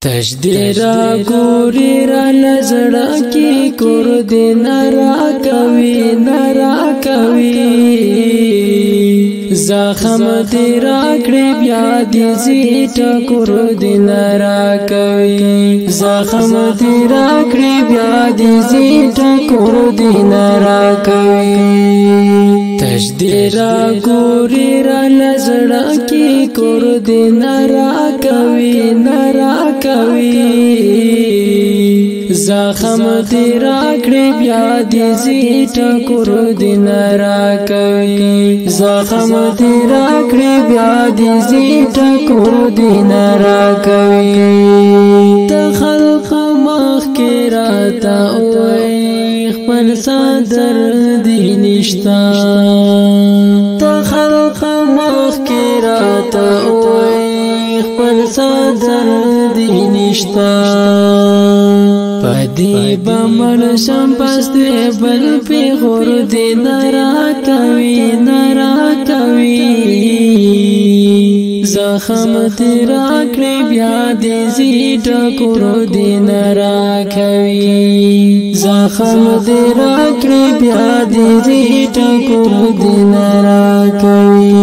تشدیرا ګوري را لزړه کې کور دې نرا کوي زخم دې را کړې بیا دې زیټه کور دې نرا کوي زخم دې را کړې بیا دې زیټه کور دې نرا کوي تشدیرا ګوري را لزړه کې کور دې نرا کوي زخم دې را کړې بیا دې زیټه کور دې نرا کوي زخم دې را کړې بیا دې زیټه کور دې نرا کوي ته خلق مخ کې راته وای خپل صدر دې نشتا ته خلق مخ کې راته وای خپل صدر دې نشتا پدی بمن شم پسته بل پی غور دی نرا کوي زخم تیرا کړی بیا دی زیټه کور دی نرا کوي زخم تیرا کړی بیا دی زیټه کور دی نرا کوي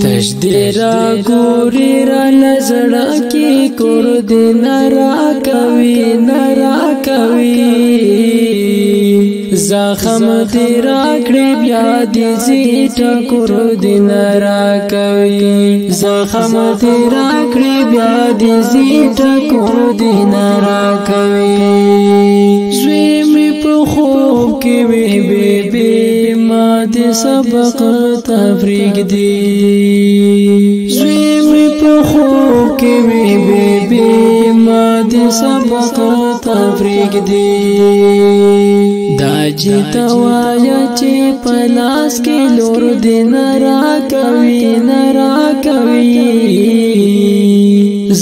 تشدیرا ګوري را لزړه کې کور دې نرا کوي زخم دې را کړې بیا دې زیټه کور دې نرا کوي زخم دې را کړې بیا دې زیټه کور دې نرا کوي زوی مې په خوب کې وې بېبې ما دې سبق تفریق دی زوی مې په خوب کې وې بېبې ما دې سبق تفریق دی دا جیتا وایا چې پلاس کې لور دې نرا کوي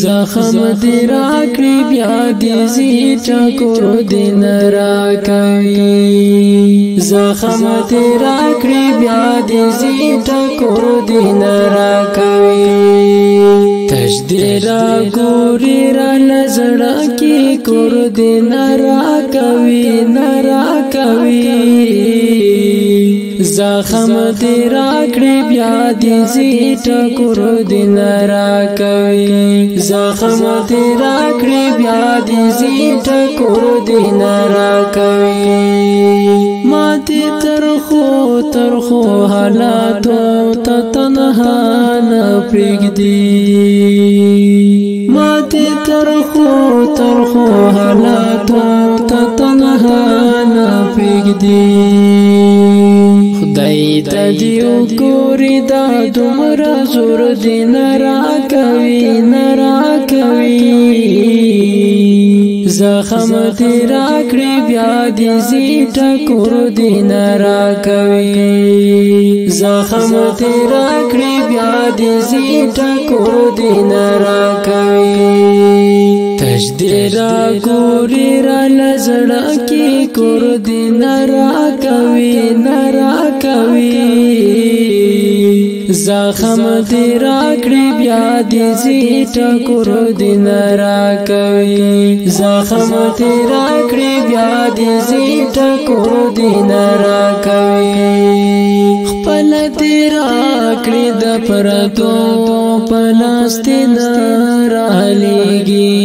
زخم دې را کړې بیا دې زیټه کور دې نرا کوي زخم دې را کړې بیا دې زیټه کور دې نرا کوي تشدیرا ګوري را لزړه کې کور دې نرا کوي زخم دې را کړې بیا دې زیټه کور دې نرا کوي زخم دې را کړې بیا دې زیټه کور دې نرا کوي ما دې ترخو حالاتو ته تنها نه پرېږدي ما دې ترخو حالاتو ته تنها نه پرېږدي خدای ته دې وګوري دا دومره زور دې نرا کوي زخم دې را کړې بیا دې زیټه کور دې نرا کوي زخم دې را کړې بیا دې زیټه کور دې نرا کوي تشدیرا ګوري را لزړه کې کور دې نرا کوي زخم دې را کړې بیا دې زیټه کور دې نرا کوي زخم دې را کړې بیا دې زیټه کور دې نرا کوي خپل دې را کړې د پردو پلاس دې نرا لېږي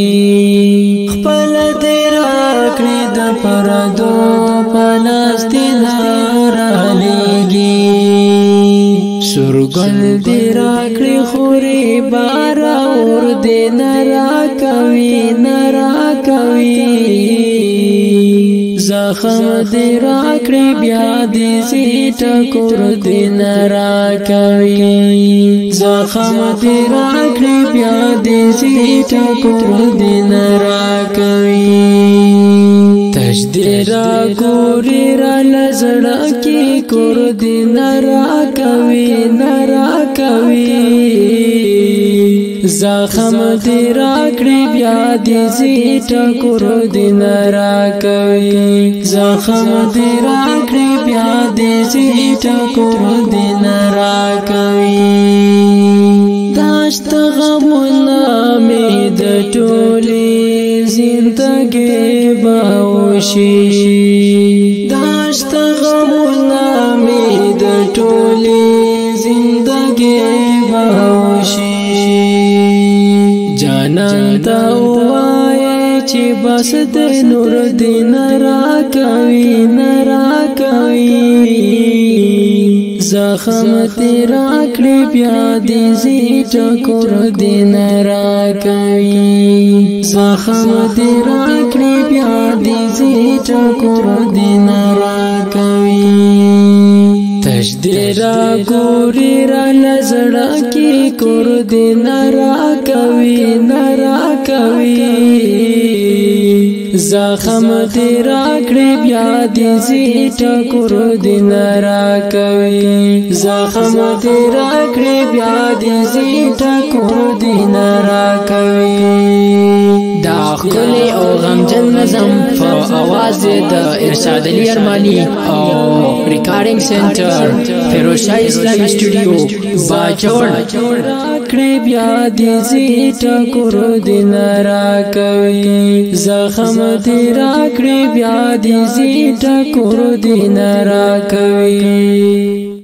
خپل دې را کړې د پردو پلاس دې نرا لېږي سرګل دې را کړې خوري بار اور دې نرا کوي زخم دې را کړې بیا دې زیټه کور دې نرا کوي زخم دې را کړې بیا دې زیټه کور دې نرا کوي تشدیرا ګوري را لزړه کې کور دې نرا کوي زخم دې را کړې بیا دې زیټه کور دې نرا کوي زخم دې را کړې بیا دې زیټه کور دې نرا کوي داشت غمونه مې د ټولې زندګۍ باوشي داشت غمونه مې د ټولې زندګۍ باوشي جانان ته وایې چې بس د نور دین راکوي نه راکوي زخم تیرا کړی بیا دې زی ټکور دې نه راکوي زخم تیرا کړی بیا دې زی ټکور دې نه راکوي تش دې را ګوري را لزړه کې کور دې نه راکوي نه راکوي زخم دې راکړې بیا دې زی ټکور دې نه راکوي زخم دې راکړې بیا دې زی ټکور دې نه راکوي دا ښکلی او غمجن نظم په اواز د ارشاد علي ارماني او ریکارډینګ سنټر فیروزشاه اسلامي سټوډیو باجوړ راکړې بیا دې زی ټکور دې نه راکوي زخم دې راکړې بیا دې زی ټکور دې نه راکوي